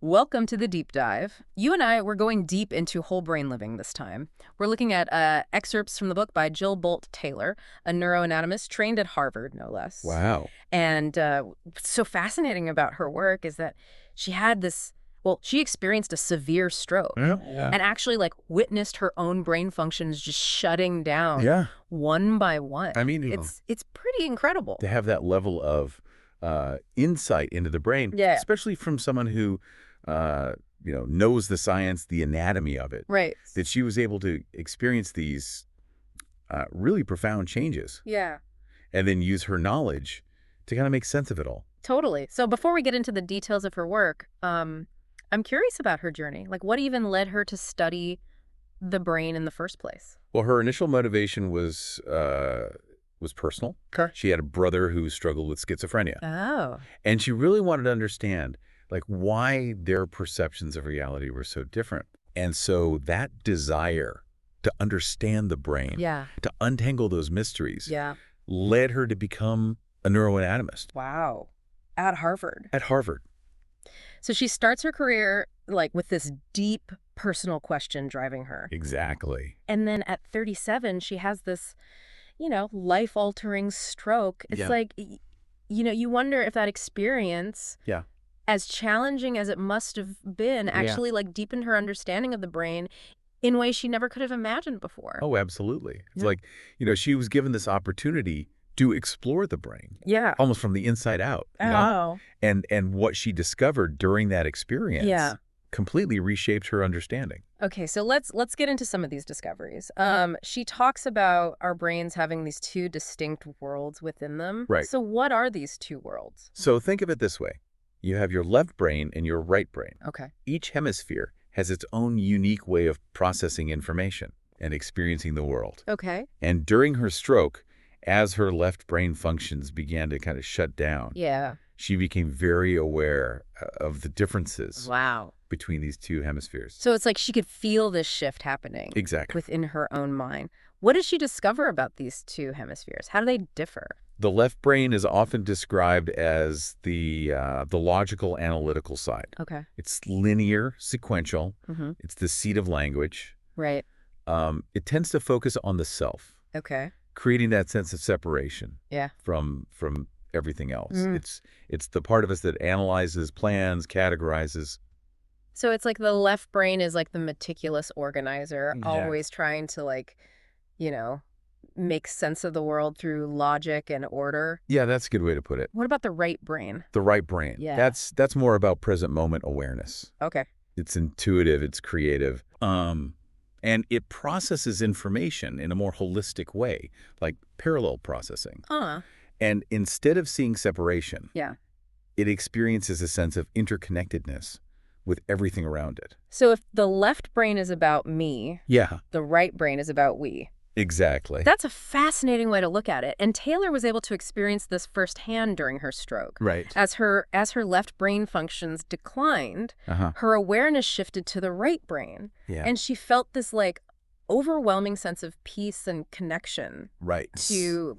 Welcome to the deep dive. You and I, we're going deep into whole brain living this time. We're looking at excerpts from the book by Jill Bolte Taylor, a neuroanatomist trained at Harvard, no less. Wow. And what's so fascinating about her work is that she had this, well, she experienced a severe stroke and actually witnessed her own brain functions just shutting down one by one. I mean, it's pretty incredible. To have that level of insight into the brain, especially from someone who knows the science, the anatomy of it. Right. That she was able to experience these really profound changes. Yeah. And then use her knowledge to kind of make sense of it all. Totally. So before we get into the details of her work, I'm curious about her journey. What even led her to study the brain in the first place? Well, her initial motivation was personal. Okay. She had a brother who struggled with schizophrenia. Oh. And she really wanted to understand why their perceptions of reality were so different. And so that desire to understand the brain, to untangle those mysteries, led her to become a neuroanatomist. Wow. At Harvard. At Harvard. So she starts her career with this deep personal question driving her. Exactly. And then at 37, she has this, life-altering stroke. It's you wonder if that experience, as challenging as it must have been, actually deepened her understanding of the brain in ways she never could have imagined before. Oh, absolutely. It's she was given this opportunity to explore the brain. Yeah. Almost from the inside out. Oh. And what she discovered during that experience completely reshaped her understanding. Okay, so let's get into some of these discoveries. She talks about our brains having these two distinct worlds within them. Right. So what are these two worlds? So think of it this way. You have your left brain and your right brain. Okay. Each hemisphere has its own unique way of processing information and experiencing the world. Okay. And during her stroke, as her left brain functions began to kind of shut down, she became very aware of the differences between these two hemispheres. So it's she could feel this shift happening within her own mind. What did she discover about these two hemispheres? How do they differ? The left brain is often described as the logical, analytical side. Okay. It's linear, sequential. Mm-hmm. It's the seat of language. Right. It tends to focus on the self. Okay. Creating that sense of separation from everything else. It's the part of us that analyzes, plans, categorizes. So it's the left brain is the meticulous organizer, always trying to make sense of the world through logic and order. Yeah, that's a good way to put it. What about the right brain? The right brain. Yeah. That's more about present moment awareness. Okay. It's intuitive, it's creative. And it processes information in a more holistic way, like parallel processing. And instead of seeing separation, it experiences a sense of interconnectedness with everything around it. So if the left brain is about me, the right brain is about we. Exactly. That's a fascinating way to look at it. And Taylor was able to experience this firsthand during her stroke. Right. As her left brain functions declined, her awareness shifted to the right brain. Yeah. And she felt this overwhelming sense of peace and connection. Right. To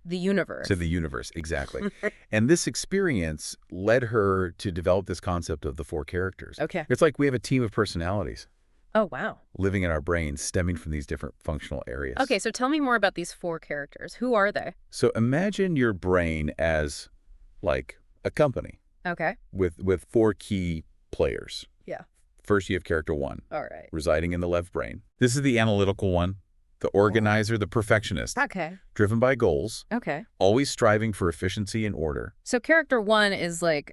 the universe. To the universe, exactly. And this experience led her to develop this concept of the four characters. Okay. It's we have a team of personalities. Oh, wow. Living in our brains, stemming from these different functional areas. Okay, so tell me more about these four characters. Who are they? So imagine your brain as a company. Okay. With four key players. Yeah. First, you have character one. All right. Residing in the left brain. This is the analytical one, the organizer, the perfectionist. Okay. Driven by goals. Okay. Always striving for efficiency and order. So character one is the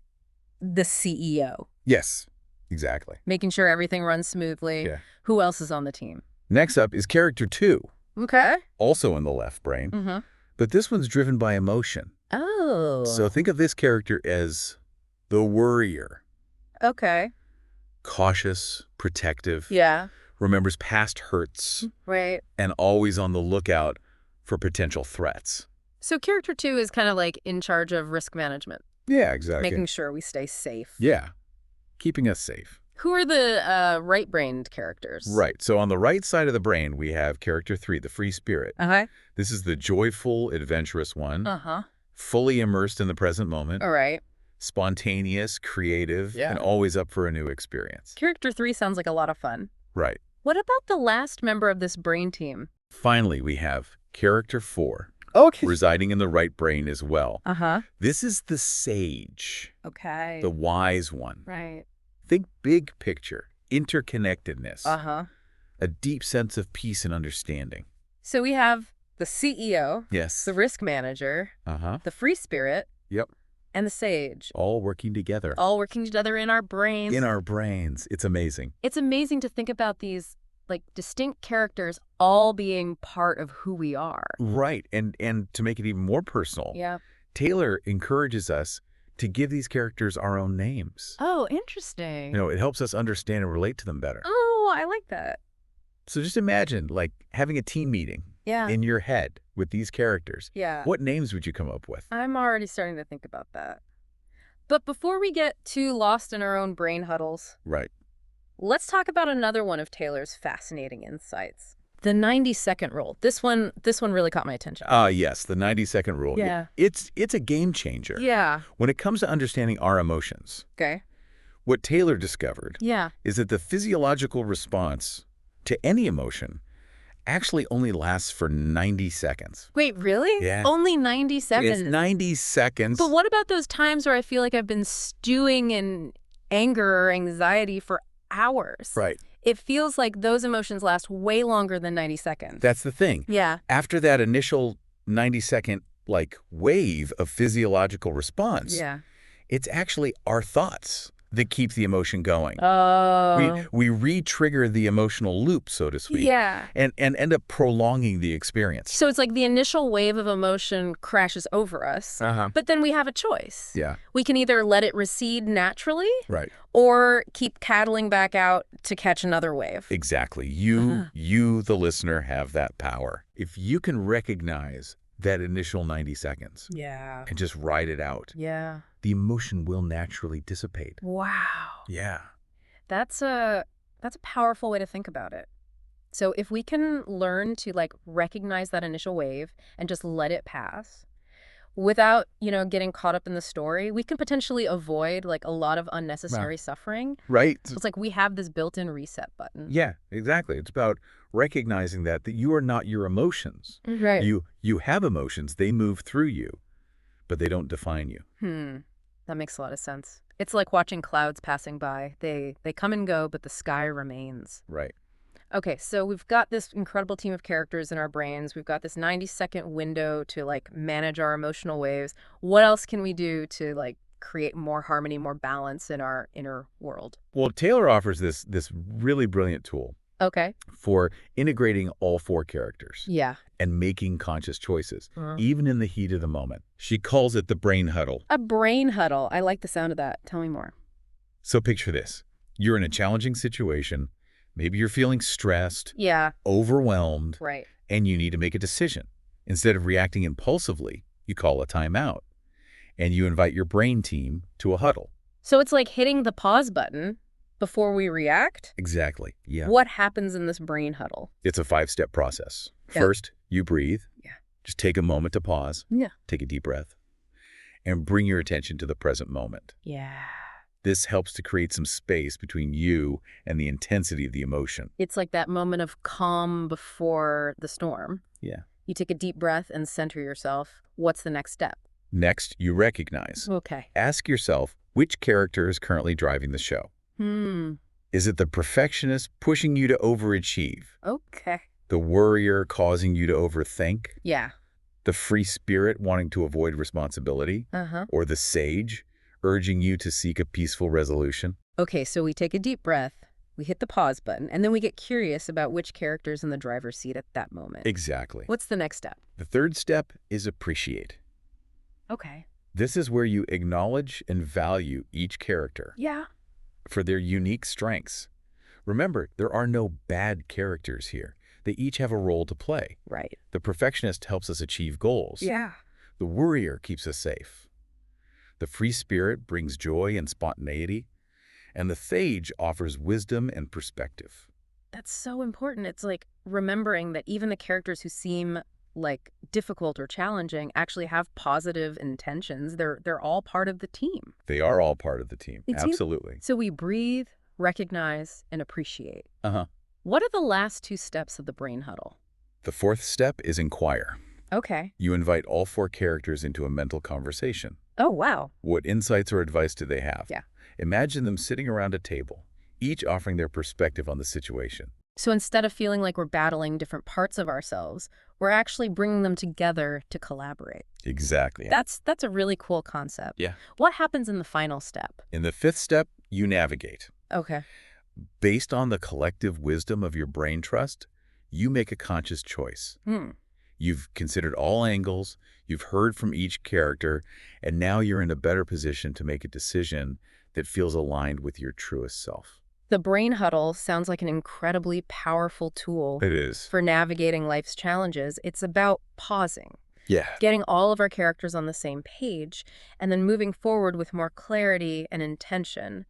CEO. Yes. Exactly. Making sure everything runs smoothly. Yeah. Who else is on the team? Next up is character two. Okay. Also in the left brain. Mm-hmm. But this one's driven by emotion. Oh. So think of this character as the worrier. Okay. Cautious, protective. Yeah. Remembers past hurts. Right. And always on the lookout for potential threats. So character two is kind of in charge of risk management. Yeah, exactly. Making sure we stay safe. Yeah. Keeping us safe. Who are the right-brained characters? Right. So on the right side of the brain, we have character three, the free spirit. Okay. This is the joyful, adventurous one. Fully immersed in the present moment. All right. Spontaneous, creative, and always up for a new experience. Character 3 sounds like a lot of fun. Right. What about the last member of this brain team? Finally, we have character 4. Okay. Residing in the right brain as well. Uh-huh. This is the sage. Okay. The wise one. Right. Think big picture, interconnectedness. Uh-huh. A deep sense of peace and understanding. So we have the CEO. Yes. The risk manager. Uh-huh. The free spirit. Yep. And the sage. All working together. All working together in our brains. In our brains. It's amazing. It's amazing to think about these like distinct characters all being part of who we are. Right. And to make it even more personal, Taylor encourages us to give these characters our own names. Oh, interesting. You know, it helps us understand and relate to them better. Oh, I like that. So just imagine like having a team meeting in your head with these characters. Yeah. What names would you come up with? I'm already starting to think about that. But before we get too lost in our own brain huddles, right. Let's talk about another one of Taylor's fascinating insights. The 90-second rule. This one really caught my attention. Yes, the 90-second rule. Yeah. It's a game changer. Yeah. When it comes to understanding our emotions. Okay. What Taylor discovered is that the physiological response to any emotion actually only lasts for 90 seconds. Wait, really? Yeah. Only 90 seconds? It's 90 seconds. But what about those times where I feel like I've been stewing in anger or anxiety for hours? Right. It feels like those emotions last way longer than 90 seconds. That's the thing. Yeah. After that initial 90-second like wave of physiological response, it's actually our thoughts that keep the emotion going. Oh. We re-trigger the emotional loop, so to speak. Yeah. And end up prolonging the experience. So it's like the initial wave of emotion crashes over us, but then we have a choice. Yeah. We can either let it recede naturally, right, or keep cattling back out to catch another wave. Exactly. You, the listener, have that power. If you can recognize that initial 90 seconds and just ride it out, the emotion will naturally dissipate. Wow. Yeah. That's a powerful way to think about it. So if we can learn to like recognize that initial wave and just let it pass without, getting caught up in the story, we can potentially avoid like a lot of unnecessary suffering. Right. So it's like we have this built-in reset button. Yeah, exactly. It's about recognizing that you are not your emotions. Right. You have emotions. They move through you, but they don't define you. That makes a lot of sense. It's like watching clouds passing by. They come and go, but the sky remains. Right. Okay, so we've got this incredible team of characters in our brains. We've got this 90-second window to like manage our emotional waves. What else can we do to like create more harmony, more balance in our inner world? Well, Taylor offers this really brilliant tool. Okay. For integrating all 4 characters. Yeah. And making conscious choices, even in the heat of the moment. She calls it the brain huddle. A brain huddle. I like the sound of that. Tell me more. So picture this. You're in a challenging situation. Maybe you're feeling stressed. Yeah. Overwhelmed. Right. And you need to make a decision. Instead of reacting impulsively, you call a timeout. And you invite your brain team to a huddle. So it's like hitting the pause button before we react? Exactly. Yeah. What happens in this brain huddle? It's a 5-step process. First, you breathe. Yeah. Just take a moment to pause. Yeah. Take a deep breath. And bring your attention to the present moment. Yeah. This helps to create some space between you and the intensity of the emotion. It's like that moment of calm before the storm. Yeah. You take a deep breath and center yourself. What's the next step? Next, you recognize. Okay. Ask yourself, which character is currently driving the show? Is it the perfectionist pushing you to overachieve? Okay. The worrier causing you to overthink? Yeah. The free spirit wanting to avoid responsibility? Or the sage urging you to seek a peaceful resolution? Okay, so we take a deep breath, we hit the pause button, and then we get curious about which character's in the driver's seat at that moment. Exactly. What's the next step? The third step is appreciate. Okay. This is where you acknowledge and value each character. Yeah. For their unique strengths. Remember, there are no bad characters here. They each have a role to play. Right. The perfectionist helps us achieve goals. Yeah. The worrier keeps us safe. The free spirit brings joy and spontaneity. And the sage offers wisdom and perspective. That's so important. It's like remembering that even the characters who seem like difficult or challenging actually have positive intentions. They're all part of the team. They are all part of the team. Absolutely. So we breathe, recognize, and appreciate. Uh-huh. What are the last 2 steps of the brain huddle? The 4th step is inquire. Okay. You invite all 4 characters into a mental conversation. Oh, wow. What insights or advice do they have? Yeah. Imagine them sitting around a table, each offering their perspective on the situation. So instead of feeling like we're battling different parts of ourselves, we're actually bringing them together to collaborate. Exactly. That's a really cool concept. Yeah. What happens in the final step? In the 5th step, you navigate. Okay. Based on the collective wisdom of your brain trust, you make a conscious choice. You've considered all angles, you've heard from each character, and now you're in a better position to make a decision that feels aligned with your truest self. The brain huddle sounds like an incredibly powerful tool. It is. For navigating life's challenges. It's about pausing. Yeah. Getting all of our characters on the same page, and then moving forward with more clarity and intention.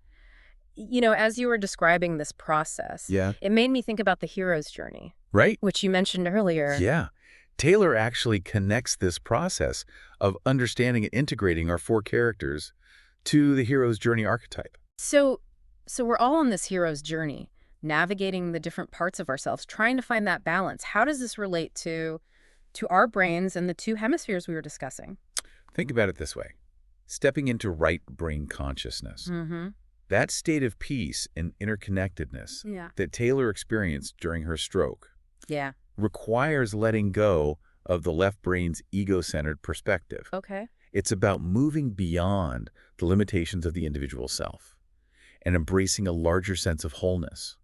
You know, as you were describing this process, it made me think about the hero's journey. Right? Which you mentioned earlier. Yeah. Taylor actually connects this process of understanding and integrating our 4 characters to the hero's journey archetype. So we're all on this hero's journey, navigating the different parts of ourselves, trying to find that balance. How does this relate to our brains and the 2 hemispheres we were discussing? Think about it this way. Stepping into right brain consciousness. That state of peace and interconnectedness that Taylor experienced during her stroke requires letting go of the left brain's ego-centered perspective. Okay. It's about moving beyond the limitations of the individual self and embracing a larger sense of wholeness.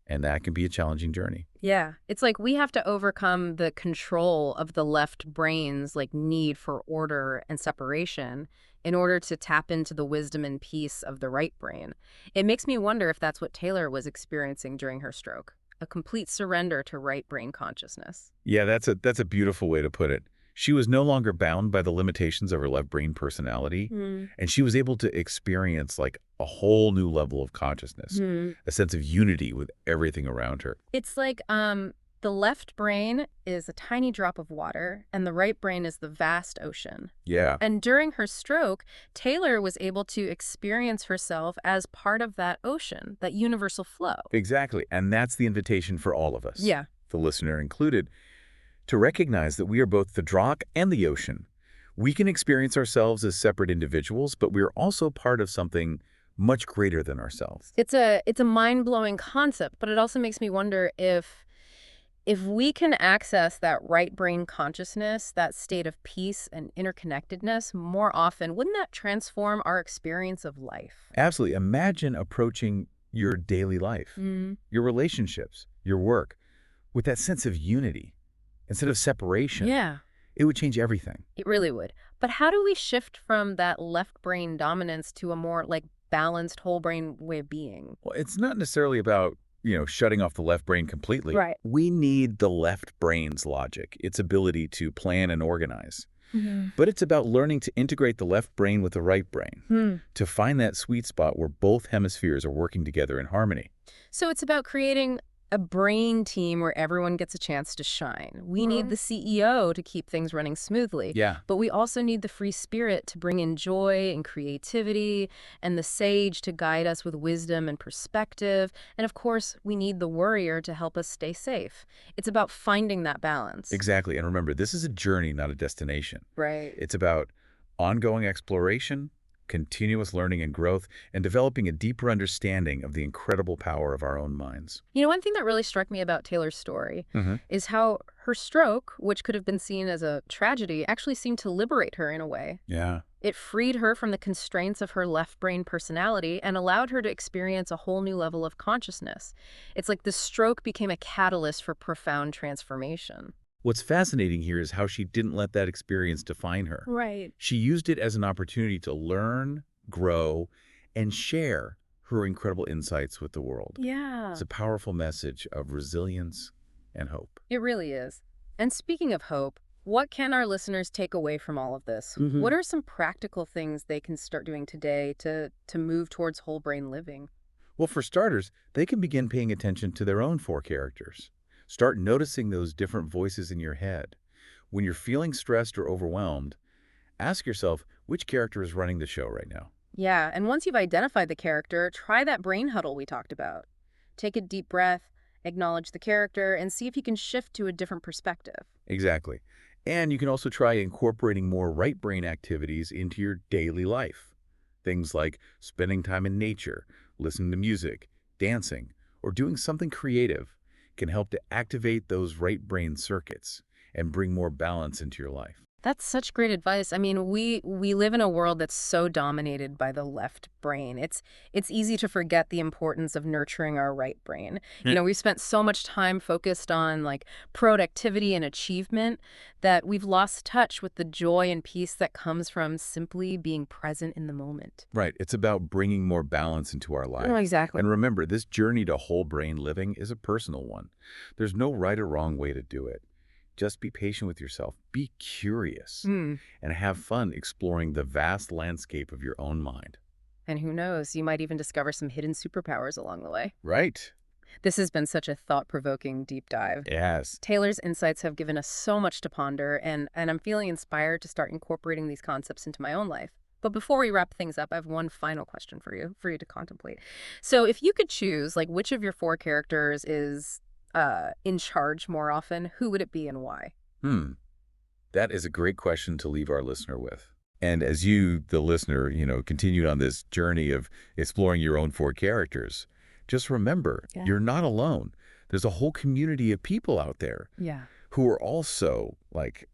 And that can be a challenging journey. Yeah. It's like we have to overcome the control of the left brain's need for order and separation in order to tap into the wisdom and peace of the right brain. It makes me wonder if that's what Taylor was experiencing during her stroke, a complete surrender to right brain consciousness. Yeah, that's a beautiful way to put it. She was no longer bound by the limitations of her left brain personality, and she was able to experience like a whole new level of consciousness, a sense of unity with everything around her. It's like the left brain is a tiny drop of water, and the right brain is the vast ocean. Yeah. And during her stroke, Taylor was able to experience herself as part of that ocean, that universal flow. Exactly, and that's the invitation for all of us, the listener included, to recognize that we are both the rock and the ocean. We can experience ourselves as separate individuals, but we are also part of something much greater than ourselves. It's a mind-blowing concept, but it also makes me wonder if we can access that right brain consciousness, that state of peace and interconnectedness more often, wouldn't that transform our experience of life? Absolutely. Imagine approaching your daily life, your relationships, your work, with that sense of unity instead of separation. Yeah. It would change everything. It really would. But how do we shift from that left brain dominance to a more balanced whole brain way of being? Well, it's not necessarily about shutting off the left brain completely. Right. We need the left brain's logic, its ability to plan and organize. But it's about learning to integrate the left brain with the right brain, to find that sweet spot where both hemispheres are working together in harmony. So it's about creating a brain team where everyone gets a chance to shine. We need the CEO to keep things running smoothly. Yeah. But we also need the free spirit to bring in joy and creativity, and the sage to guide us with wisdom and perspective. And of course, we need the worrier to help us stay safe. It's about finding that balance. Exactly. And remember, this is a journey, not a destination. Right. It's about ongoing exploration, continuous learning and growth, and developing a deeper understanding of the incredible power of our own minds. You know, one thing that really struck me about Taylor's story is how her stroke, which could have been seen as a tragedy, actually seemed to liberate her in a way. Yeah. It freed her from the constraints of her left brain personality and allowed her to experience a whole new level of consciousness. It's like the stroke became a catalyst for profound transformation. What's fascinating here is how she didn't let that experience define her. Right. She used it as an opportunity to learn, grow, and share her incredible insights with the world. Yeah. It's a powerful message of resilience and hope. It really is. And speaking of hope, what can our listeners take away from all of this? What are some practical things they can start doing today to move towards whole brain living? Well, for starters, they can begin paying attention to their own 4 characters. Start noticing those different voices in your head. When you're feeling stressed or overwhelmed, ask yourself which character is running the show right now. Yeah, and once you've identified the character, try that brain huddle we talked about. Take a deep breath, acknowledge the character, and see if you can shift to a different perspective. Exactly. And you can also try incorporating more right brain activities into your daily life. Things like spending time in nature, listening to music, dancing, or doing something creative can help to activate those right brain circuits and bring more balance into your life. That's such great advice. I mean, we live in a world that's so dominated by the left brain. It's easy to forget the importance of nurturing our right brain. You know, we've spent so much time focused on like productivity and achievement that we've lost touch with the joy and peace that comes from simply being present in the moment. Right. It's about bringing more balance into our life. Oh, exactly. And remember, this journey to whole brain living is a personal one. There's no right or wrong way to do it. Just be patient with yourself, be curious, and have fun exploring the vast landscape of your own mind. And who knows, you might even discover some hidden superpowers along the way. Right. This has been such a thought-provoking deep dive. Yes. Taylor's insights have given us so much to ponder, and I'm feeling inspired to start incorporating these concepts into my own life. But before we wrap things up, I have one final question for you to contemplate. So if you could choose, like, which of your 4 characters is in charge more often, who would it be and why? That is a great question to leave our listener with. And as you, the listener, continued on this journey of exploring your own 4 characters, just remember, you're not alone. There's a whole community of people out there who are also, like,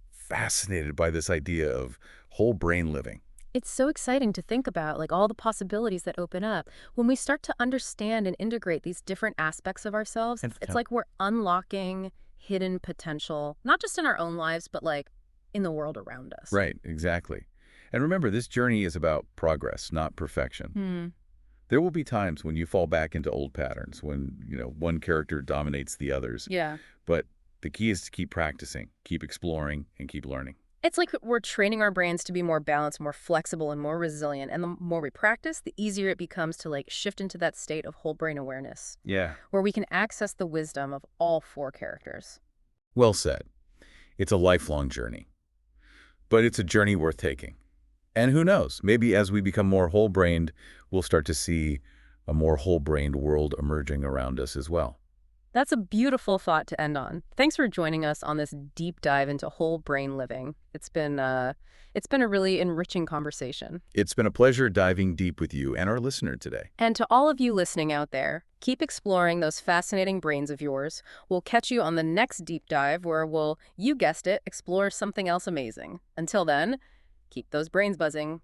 fascinated by this idea of whole brain living. It's so exciting to think about, like, all the possibilities that open up. When we start to understand and integrate these different aspects of ourselves, it's like we're unlocking hidden potential, not just in our own lives, but, like, in the world around us. Right, exactly. And remember, this journey is about progress, not perfection. There will be times when you fall back into old patterns, when, one character dominates the others. Yeah. But the key is to keep practicing, keep exploring, and keep learning. It's like we're training our brains to be more balanced, more flexible, and more resilient. And the more we practice, the easier it becomes to, like, shift into that state of whole brain awareness. Yeah. Where we can access the wisdom of all 4 characters. Well said. It's a lifelong journey. But it's a journey worth taking. And who knows, maybe as we become more whole-brained, we'll start to see a more whole-brained world emerging around us as well. That's a beautiful thought to end on. Thanks for joining us on this deep dive into whole brain living. It's been a really enriching conversation. It's been a pleasure diving deep with you and our listener today. And to all of you listening out there, keep exploring those fascinating brains of yours. We'll catch you on the next deep dive where we'll, you guessed it, explore something else amazing. Until then, keep those brains buzzing.